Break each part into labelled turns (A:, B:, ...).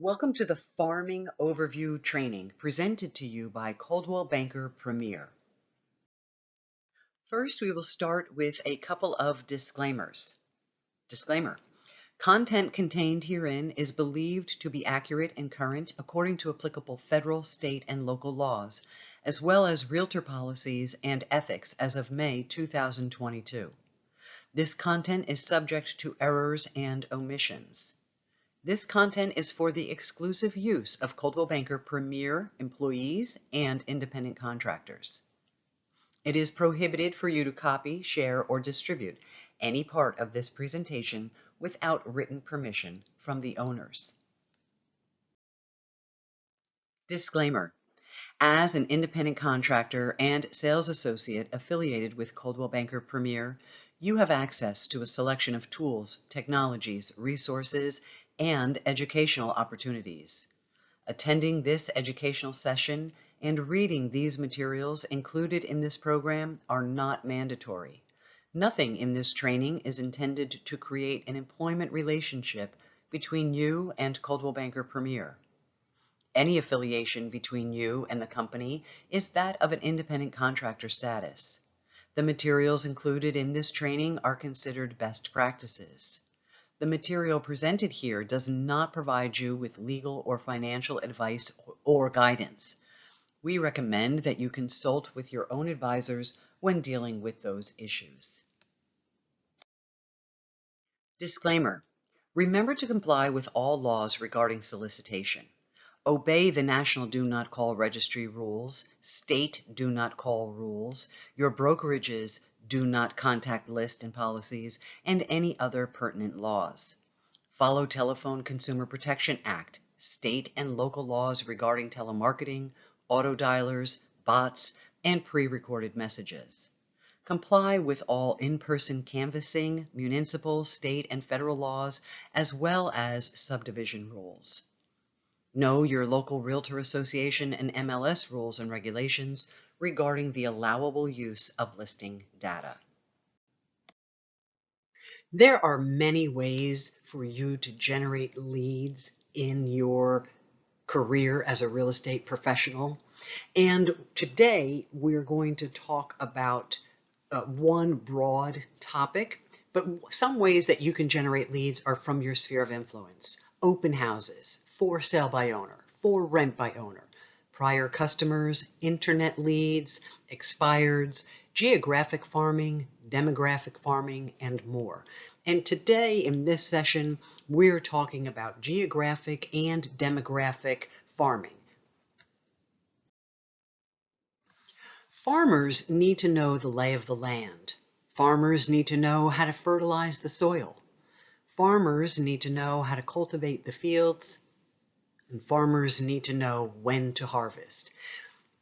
A: Welcome to the Farming Overview Training presented to you by Coldwell Banker Premier. First, we will start with a couple of disclaimers. Disclaimer: content contained herein is believed to be accurate and current according to applicable federal, state, and local laws, as well as realtor policies and ethics as of May 2022. This content is subject to errors and omissions. This content is for the exclusive use of Coldwell Banker Premier employees and independent contractors. It is prohibited for you to copy, share, or distribute any part of this presentation without written permission from the owners. Disclaimer: as an independent contractor and sales associate affiliated with Coldwell Banker Premier, you have access to a selection of tools, technologies, resources, and educational opportunities. Attending this educational session and reading these materials included in this program are not mandatory. Nothing in this training is intended to create an employment relationship between you and Coldwell Banker Premier. Any affiliation between you and the company is that of an independent contractor status. The materials included in this training are considered best practices. The material presented here does not provide you with legal or financial advice or guidance. We recommend that you consult with your own advisors when dealing with those issues. Disclaimer: remember to comply with all laws regarding solicitation. Obey the National Do Not Call Registry rules, state do not call rules, your brokerage's do not contact list and policies, and any other pertinent laws. Follow Telephone Consumer Protection Act, state and local laws regarding telemarketing, auto dialers, bots, and pre-recorded messages. Comply with all in-person canvassing, municipal, state, and federal laws, as well as subdivision rules. Know your local realtor association and MLS rules and regulations regarding the allowable use of listing data. There are many ways for you to generate leads in your career as a real estate professional. And today we're going to talk about one broad topic, but some ways that you can generate leads are from your sphere of influence. Open houses, for sale by owner, for rent by owner, prior customers, internet leads, expireds, geographic farming, demographic farming, and more. And today in this session, we're talking about geographic and demographic farming. Farmers need to know the lay of the land. Farmers need to know how to fertilize the soil. Farmers need to know how to cultivate the fields. And farmers need to know when to harvest.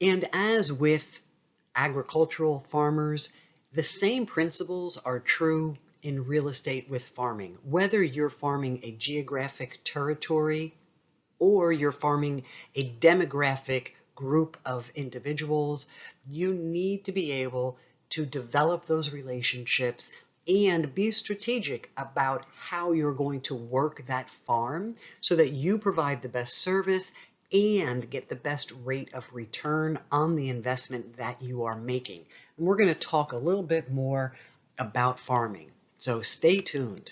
A: And as with agricultural farmers, the same principles are true in real estate with farming. Whether you're farming a geographic territory or you're farming a demographic group of individuals, you need to be able to develop those relationships and be strategic about how you're going to work that farm so that you provide the best service and get the best rate of return on the investment that you are making. And we're going to talk a little bit more about farming, so stay tuned.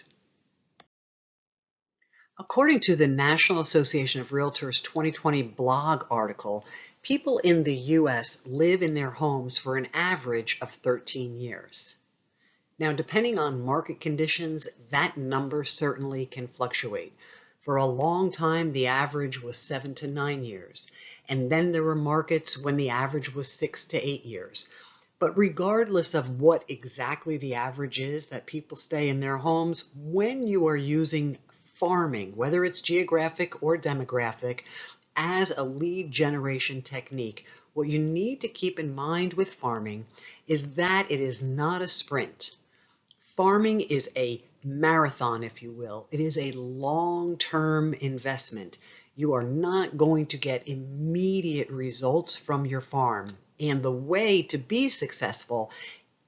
A: According to the National Association of Realtors 2020 blog article, people in the U.S. live in their homes for an average of 13 years. Now, depending on market conditions, that number certainly can fluctuate. For a long time, the average was 7 to 9 years, and then there were markets when the average was 6 to 8 years. But regardless of what exactly the average is that people stay in their homes, when you are using farming, whether it's geographic or demographic, as a lead generation technique, what you need to keep in mind with farming is that it is not a sprint. Farming is a marathon, if you will. It is a long-term investment. You are not going to get immediate results from your farm. And the way to be successful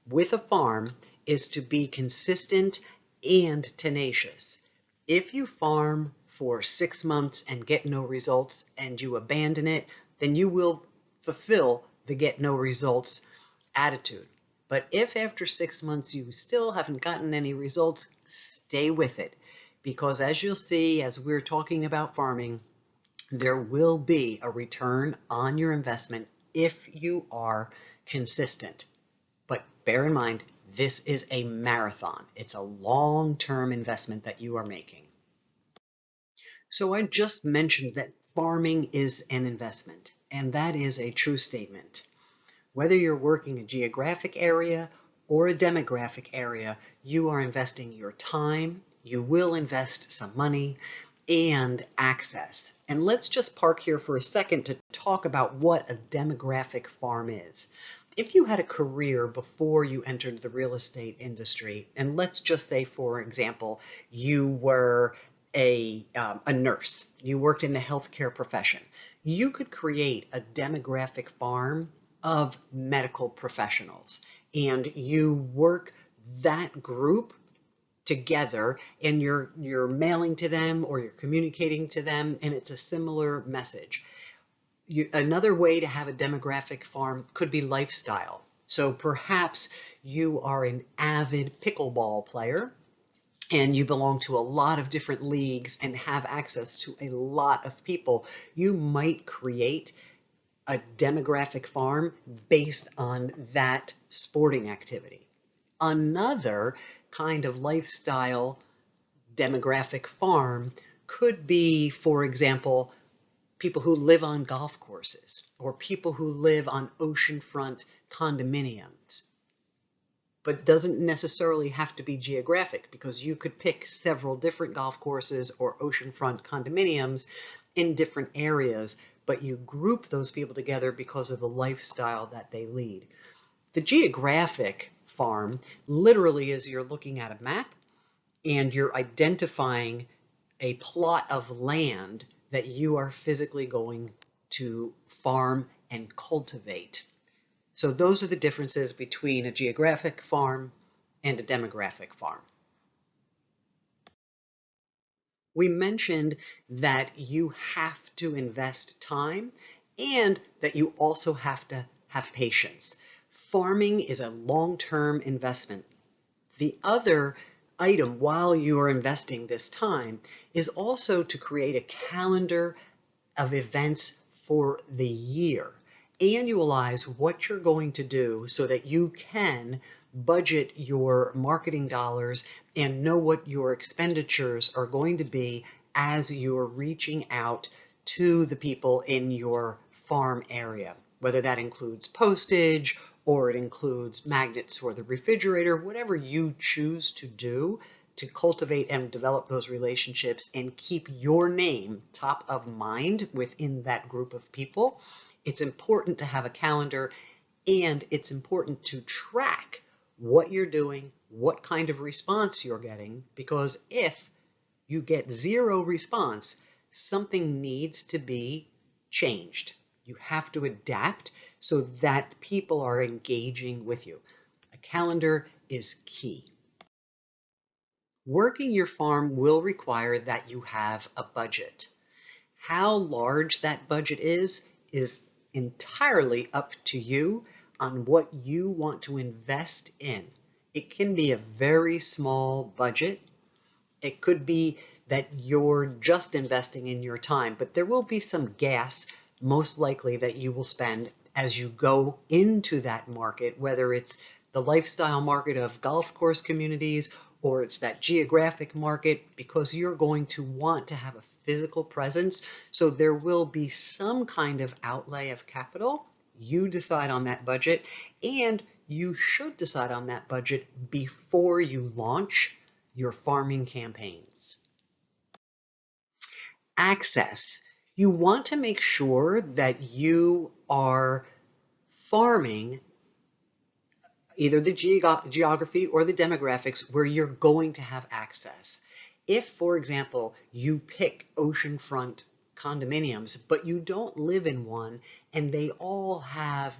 A: with a farm is to be consistent and tenacious. If you farm for 6 months and get no results and you abandon it, then you will fulfill the get no results attitude. But if after 6 months you still haven't gotten any results, stay with it. Because as you'll see, as we're talking about farming, there will be a return on your investment if you are consistent. But bear in mind, this is a marathon. It's a long-term investment that you are making. So I just mentioned that farming is an investment, and that is a true statement. Whether you're working a geographic area or a demographic area, you are investing your time, you will invest some money, and access. And let's just park here for a second to talk about what a demographic farm is. If you had a career before you entered the real estate industry, and let's just say, for example, you were a nurse, you worked in the healthcare profession, you could create a demographic farm of medical professionals, and you work that group together, and you're mailing to them or you're communicating to them, and it's a similar message. Another way to have a demographic farm could be lifestyle. So perhaps you are an avid pickleball player and you belong to a lot of different leagues and have access to a lot of people. You might create a demographic farm based on that sporting activity. Another kind of lifestyle demographic farm could be, for example, people who live on golf courses or people who live on oceanfront condominiums. But doesn't necessarily have to be geographic, because you could pick several different golf courses or oceanfront condominiums in different areas, but you group those people together because of the lifestyle that they lead. The geographic farm literally is you're looking at a map and you're identifying a plot of land that you are physically going to farm and cultivate. So those are the differences between a geographic farm and a demographic farm. We mentioned that you have to invest time and that you also have to have patience. Farming is a long-term investment. The other item while you are investing this time is also to create a calendar of events for the year. Annualize what you're going to do so that you can budget your marketing dollars and know what your expenditures are going to be as you're reaching out to the people in your farm area, whether that includes postage or it includes magnets for the refrigerator, whatever you choose to do to cultivate and develop those relationships and keep your name top of mind within that group of people. It's important to have a calendar, and it's important to track what you're doing, what kind of response you're getting, because if you get zero response, something needs to be changed. You have to adapt so that people are engaging with you. A calendar is key. Working your farm will require that you have a budget. How large that budget is entirely up to you on what you want to invest in. It can be a very small budget. It could be that you're just investing in your time, but there will be some gas most likely that you will spend as you go into that market, whether it's the lifestyle market of golf course communities or it's that geographic market, because you're going to want to have a physical presence. So there will be some kind of outlay of capital. You decide on that budget, and you should decide on that budget before you launch your farming campaigns. Access. You want to make sure that you are farming either the geography or the demographics where you're going to have access. If, for example, you pick oceanfront condominiums, but you don't live in one and they all have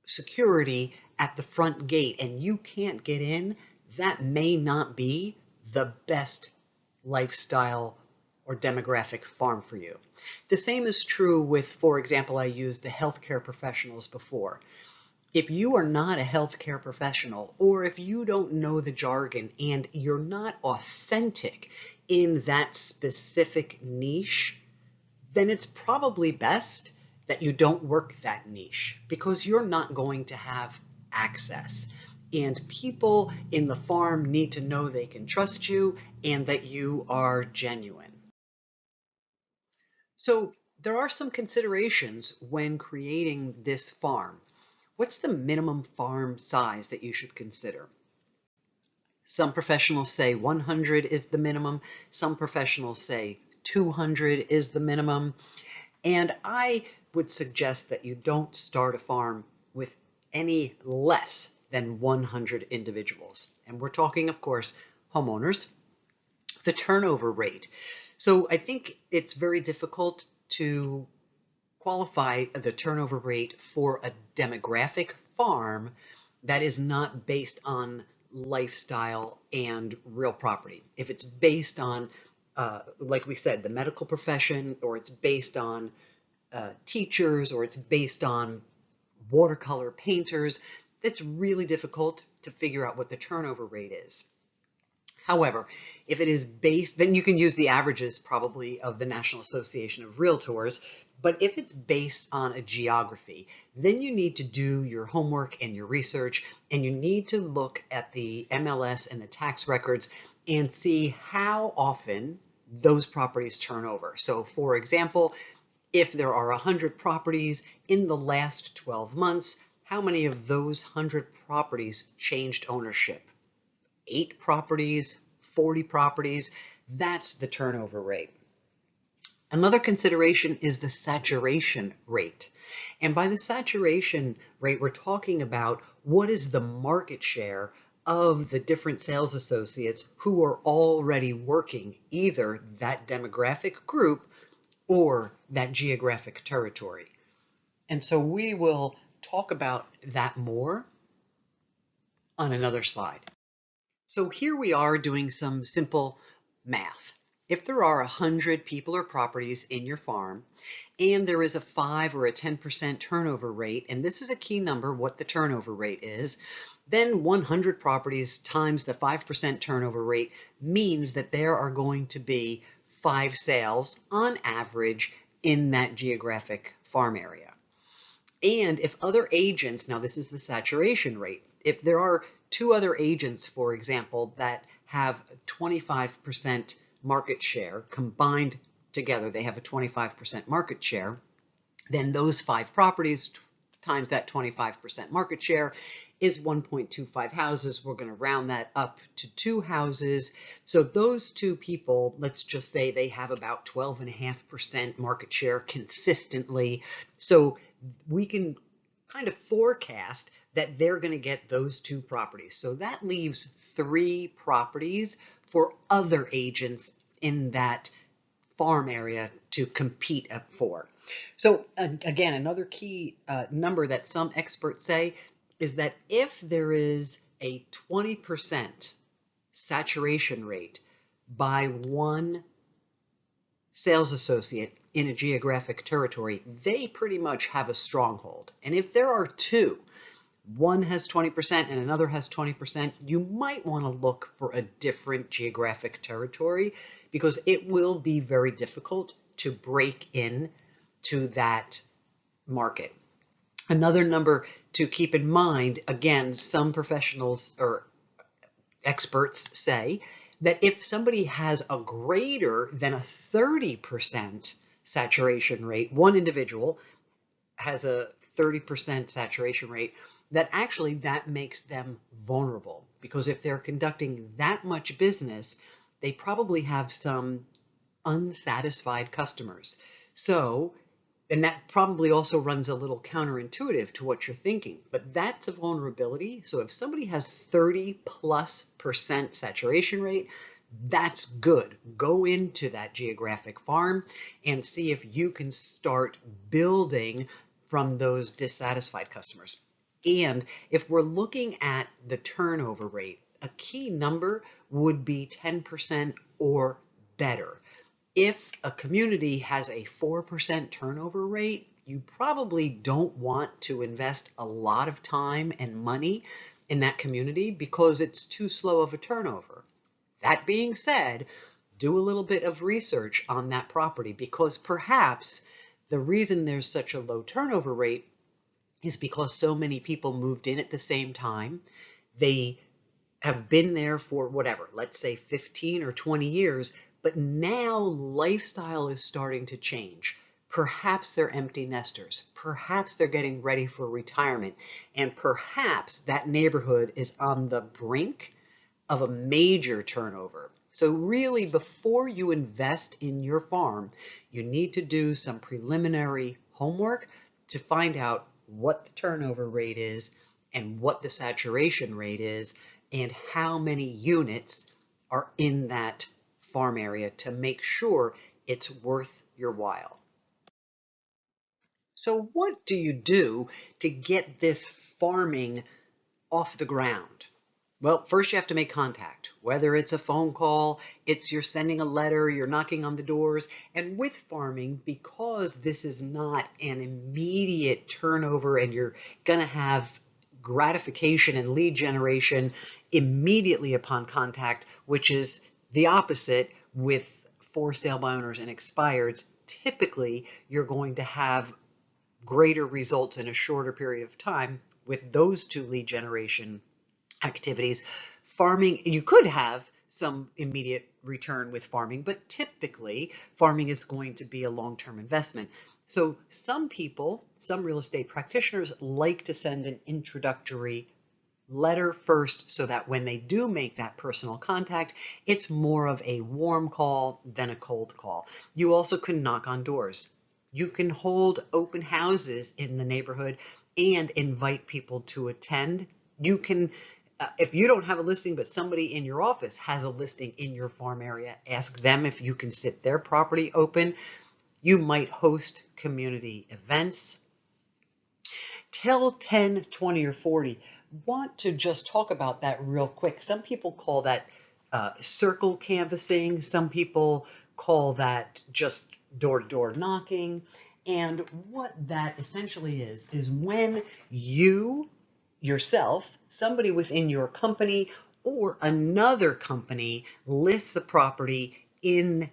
A: security at the front gate and you can't get in, that may not be the best lifestyle or demographic farm for you. The same is true with, for example, I used the healthcare professionals before. If you are not a healthcare professional, or if you don't know the jargon and you're not authentic in that specific niche, then it's probably best that you don't work that niche because you're not going to have access. And people in the farm need to know they can trust you and that you are genuine. So there are some considerations when creating this farm. What's the minimum farm size that you should consider? Some professionals say 100 is the minimum. Some professionals say 200 is the minimum. And I would suggest that you don't start a farm with any less than 100 individuals. And we're talking, of course, homeowners. The turnover rate. So I think it's very difficult to qualify the turnover rate for a demographic farm that is not based on lifestyle and real property. If it's based on, like we said, the medical profession, or it's based on teachers, or it's based on watercolor painters, it's really difficult to figure out what the turnover rate is. However, if it is based, then you can use the averages probably of the National Association of Realtors. But if it's based on a geography, then you need to do your homework and your research, and you need to look at the MLS and the tax records and see how often those properties turn over. So for example, if there are 100 properties in the last 12 months, how many of those 100 properties changed ownership? 8 properties, 40 properties, that's the turnover rate. Another consideration is the saturation rate. And by the saturation rate, we're talking about what is the market share of the different sales associates who are already working either that demographic group or that geographic territory. And so we will talk about that more on another slide. So here we are doing some simple math. If there are 100 people or properties in your farm, and there is a 5 or a 10% turnover rate, and this is a key number, what the turnover rate is, then 100 properties times the 5% turnover rate means that there are going to be 5 sales on average in that geographic farm area. And if other agents, now this is the saturation rate, if there are 2 other agents, for example, that have 25% market share, combined together, they have a 25% market share, then those 5 properties times that 25% market share is 1.25 houses. We're going to round that up to 2 houses. So those 2 people, let's just say they have about 12.5% market share consistently. So we can kind of forecast that they're going to get those 2 properties. So that leaves 3 properties for other agents in that farm area to compete for. So again, another key number that some experts say is that if there is a 20% saturation rate by one sales associate in a geographic territory, they pretty much have a stronghold. And if there are 2, one has 20% and another has 20%, you might want to look for a different geographic territory because it will be very difficult to break in to that market. Another number to keep in mind, again, some professionals or experts say that if somebody has a greater than a 30% saturation rate, one individual has a 30% saturation rate, that actually that makes them vulnerable because if they're conducting that much business, they probably have some unsatisfied customers. So, and that probably also runs a little counterintuitive to what you're thinking, but that's a vulnerability. So if somebody has 30+% saturation rate, that's good. Go into that geographic farm and see if you can start building from those dissatisfied customers. And if we're looking at the turnover rate, a key number would be 10% or better. If a community has a 4% turnover rate, you probably don't want to invest a lot of time and money in that community because it's too slow of a turnover. That being said, do a little bit of research on that property, because perhaps the reason there's such a low turnover rate is because so many people moved in at the same time. They have been there for whatever, let's say 15 or 20 years, but now lifestyle is starting to change. Perhaps they're empty nesters. Perhaps they're getting ready for retirement. And perhaps that neighborhood is on the brink of a major turnover. So really, before you invest in your farm, you need to do some preliminary homework to find out what the turnover rate is and what the saturation rate is and how many units are in that farm area to make sure it's worth your while. So what do you do to get this farming off the ground? Well, first you have to make contact, whether it's a phone call, it's you're sending a letter, you're knocking on the doors. And with farming, because this is not an immediate turnover and you're going to have gratification and lead generation immediately upon contact, which is the opposite with for sale by owners and expireds, typically you're going to have greater results in a shorter period of time with those two lead generation activities. Farming, you could have some immediate return with farming, but typically farming is going to be a long-term investment. So some people, some real estate practitioners like to send an introductory letter first so that when they do make that personal contact, it's more of a warm call than a cold call. You also can knock on doors. You can hold open houses in the neighborhood and invite people to attend. You can, if you don't have a listing, but somebody in your office has a listing in your farm area, ask them if you can sit their property open. You might host community events. Tell 10, 20, or 40. Want to just talk about that real quick. Some people call that circle canvassing. Some people call that just door-to-door knocking. And what that essentially is when you yourself, somebody within your company or another company lists a property in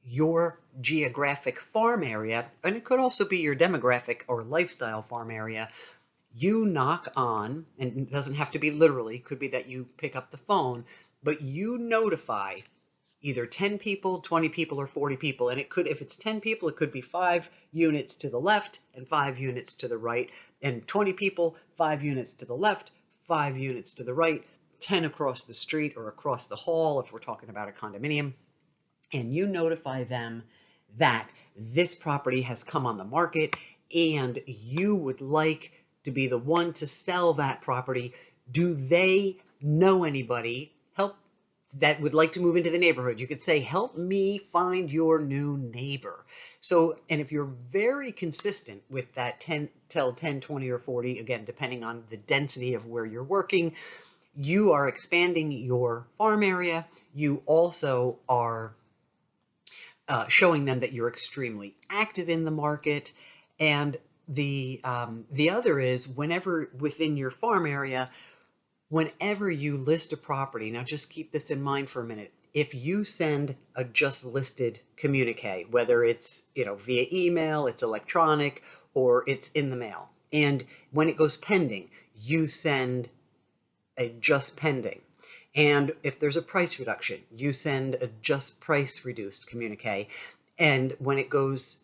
A: your geographic farm area, and it could also be your demographic or lifestyle farm area, you knock on, and it doesn't have to be literally, it could be that you pick up the phone, but you notify either 10 people, 20 people, or 40 people. And it could, if it's 10 people, it could be 5 units to the left and 5 units to the right, and 20 people, 5 units to the left, 5 units to the right, 10 across the street or across the hall if we're talking about a condominium. And you notify them that this property has come on the market and you would like to be the one to sell that property. Do they know anybody that would like to move into the neighborhood? You could say, help me find your new neighbor. So, and if you're very consistent with that 10, tell 10, 20, or 40, again, depending on the density of where you're working, you are expanding your farm area. You also are showing them that you're extremely active in the market. And the other is, whenever within your farm area, whenever you list a property, now just keep this in mind for a minute. If you send a just listed communique, whether it's via email, it's electronic, or it's in the mail, and when it goes pending, you send a just pending. And if there's a price reduction, you send a just price reduced communique. And when it goes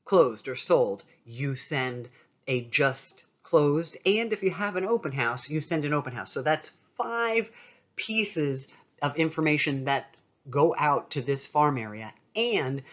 A: closed or sold, you send a just closed. And if you have an open house, you send an open house. So that's 5 pieces of information that go out to this farm area. And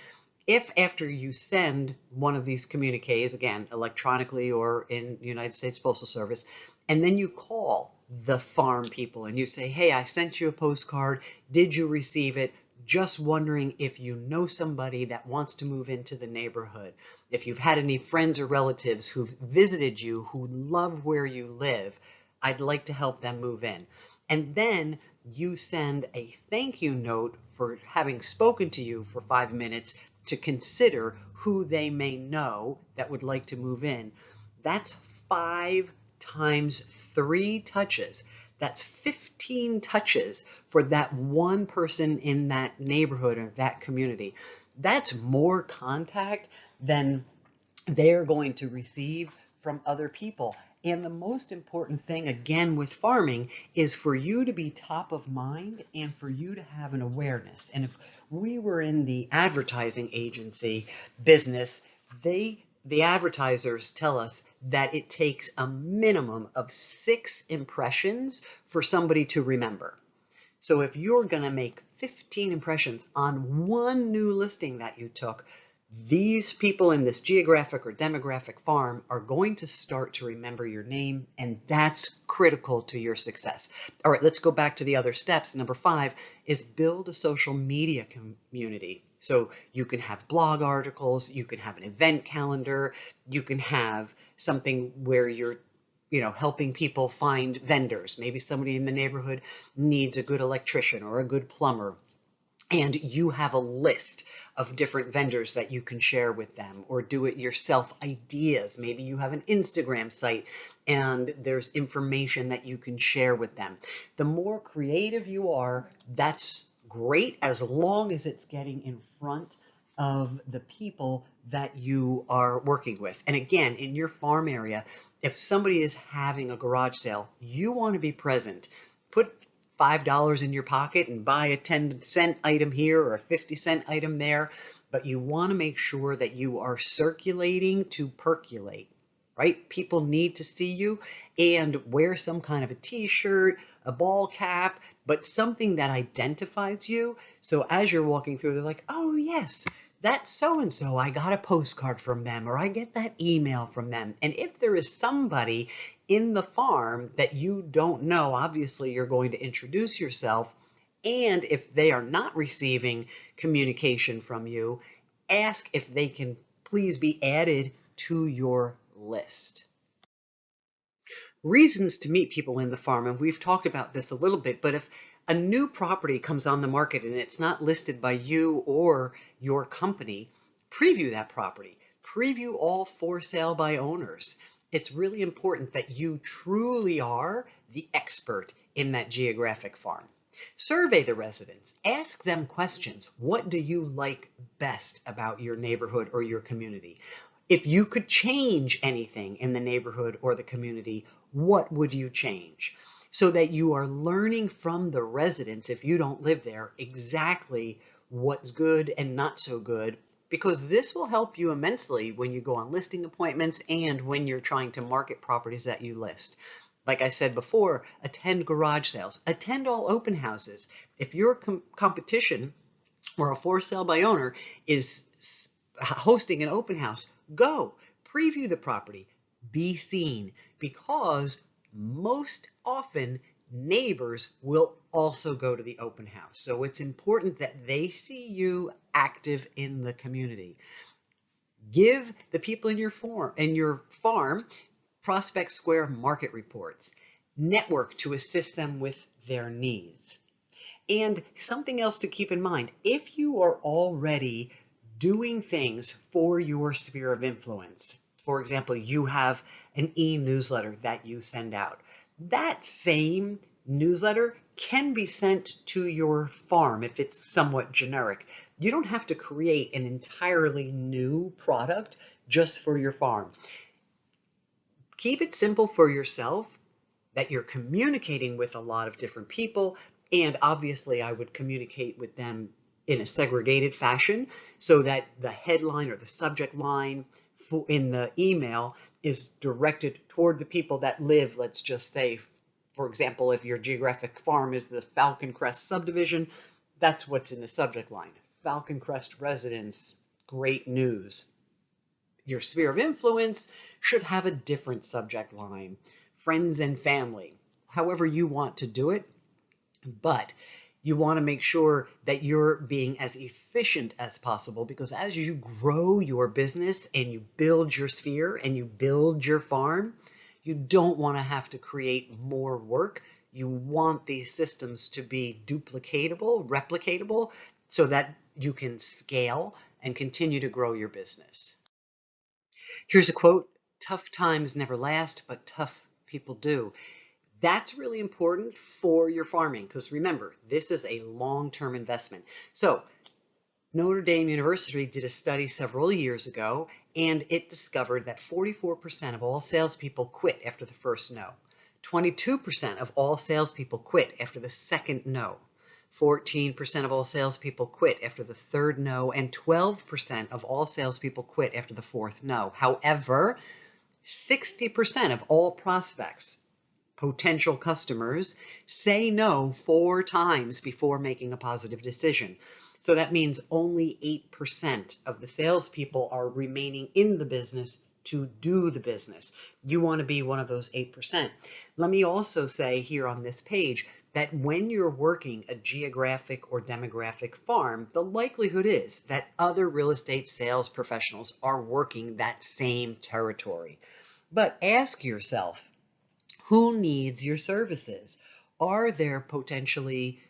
A: if after you send one of these communiques, again, electronically or in the United States Postal Service, and then you call the farm people and you say, hey, I sent you a postcard. Did you receive it? Just wondering if you know somebody that wants to move into the neighborhood. If you've had any friends or relatives who've visited you who love where you live, I'd like to help them move in. And then you send a thank you note for having spoken to you for 5 minutes to consider who they may know that would like to move in. That's 5 times 3 touches. That's 15 touches for that one person in that neighborhood or that community. That's more contact than they're going to receive from other people. And the most important thing, again, with farming is for you to be top of mind and for you to have an awareness. And if we were in the advertising agency business, the advertisers tell us that it takes a minimum of 6 impressions for somebody to remember. So if you're going to make 15 impressions on one new listing that you took, these people in this geographic or demographic farm are going to start to remember your name, and that's critical to your success. All right, let's go back to the other steps. Number 5 is build a social media community. So you can have blog articles, you can have an event calendar, you can have something where you're helping people find vendors. Maybe somebody in the neighborhood needs a good electrician or a good plumber, and you have a list of different vendors that you can share with them, or do it yourself ideas. Maybe you have an Instagram site and there's information that you can share with them. The more creative you are, that's great, as long as it's getting in front of the people that you are working with. And again, in your farm area, if somebody is having a garage sale, you want to be present. Put $5 in your pocket and buy a 10-cent item here or a 50-cent item there, but you want to make sure that you are circulating to percolate, right? People need to see you, and wear some kind of a t-shirt, a ball cap, but something that identifies you. So as you're walking through, they're like, oh yes, that's so-and-so. I got a postcard from them, or I get that email from them. And if there is somebody in the farm that you don't know, obviously you're going to introduce yourself. And if they are not receiving communication from you, ask if they can please be added to your list. Reasons to meet people in the farm, and we've talked about this a little bit, but if a new property comes on the market and it's not listed by you or your company, preview that property. Preview all for sale by owners. It's really important that you truly are the expert in that geographic farm. Survey the residents. Ask them questions. What do you like best about your neighborhood or your community? If you could change anything in the neighborhood or the community, what would you change? So that you are learning from the residents, if you don't live there, exactly what's good and not so good, because this will help you immensely when you go on listing appointments and when you're trying to market properties that you list. Like I said before, attend garage sales, attend all open houses. If your competition or a for sale by owner is hosting an open house, go preview the property, be seen, because most often neighbors will also go to the open house. So it's important that they see you active in the community. Give the people in your farm Prospect Square market reports. Network to assist them with their needs. And something else to keep in mind, if you are already doing things for your sphere of influence, for example, you have an e-newsletter that you send out, that same newsletter can be sent to your farm if it's somewhat generic. You don't have to create an entirely new product just for your farm. Keep it simple for yourself, that you're communicating with a lot of different people, and obviously I would communicate with them in a segregated fashion so that the headline or the subject line in the email is directed toward the people that live, let's just say, for example, if your geographic farm is the Falcon Crest subdivision, that's what's in the subject line. Falcon Crest residents, great news. Your sphere of influence should have a different subject line. Friends and family, however you want to do it, but you want to make sure that you're being as efficient as possible, because as you grow your business and you build your sphere and you build your farm, you don't want to have to create more work. You want these systems to be duplicatable, replicatable, so that you can scale and continue to grow your business. Here's a quote: "Tough times never last, but tough people do." That's really important for your farming because remember, this is a long-term investment. So Notre Dame University did a study several years ago, and it discovered that 44% of all salespeople quit after the first no. 22% of all salespeople quit after the second no. 14% of all salespeople quit after the third no, and 12% of all salespeople quit after the fourth no. However, 60% of all prospects, potential customers, say no 4 times before making a positive decision. So that means only 8% of the salespeople are remaining in the business to do the business. You want to be one of those 8%. Let me also say here on this page that when you're working a geographic or demographic farm, the likelihood is that other real estate sales professionals are working that same territory. But ask yourself, who needs your services? Are there potentially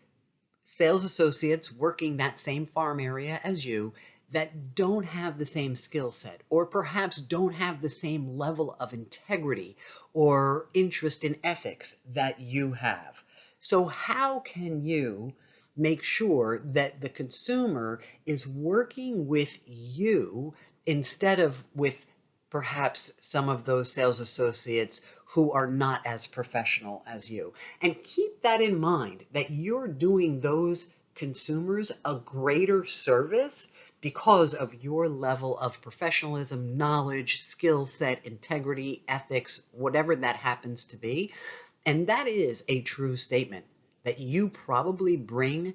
A: sales associates working that same farm area as you that don't have the same skill set, or perhaps don't have the same level of integrity or interest in ethics that you have? So how can you make sure that the consumer is working with you instead of with perhaps some of those sales associates who are not as professional as you? And keep that in mind, that you're doing those consumers a greater service because of your level of professionalism, knowledge, skill set, integrity, ethics, whatever that happens to be. And that is a true statement, that you probably bring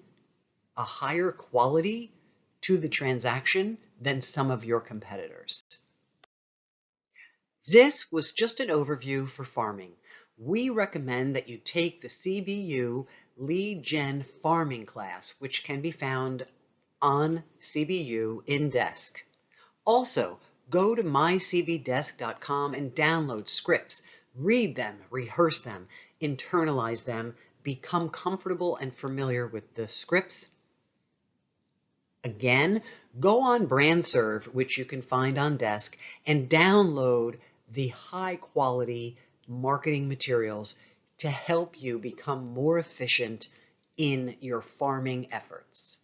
A: a higher quality to the transaction than some of your competitors. This was just an overview for farming. We recommend that you take the CBU Lead Gen Farming class, which can be found on CBU in Desk. Also, go to mycbdesk.com and download scripts. Read them, rehearse them, internalize them, become comfortable and familiar with the scripts. Again, go on BrandServe, which you can find on Desk, and download the high quality marketing materials to help you become more efficient in your farming efforts.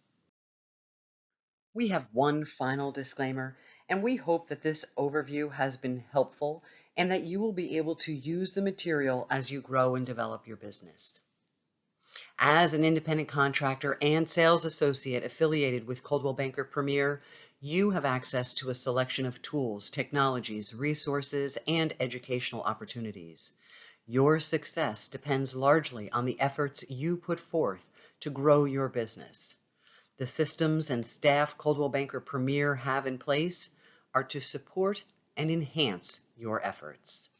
A: We have one final disclaimer, and we hope that this overview has been helpful and that you will be able to use the material as you grow and develop your business. As an independent contractor and sales associate affiliated with Coldwell Banker Premier, you have access to a selection of tools, technologies, resources, and educational opportunities. Your success depends largely on the efforts you put forth to grow your business. The systems and staff Coldwell Banker Premier have in place are to support and enhance your efforts.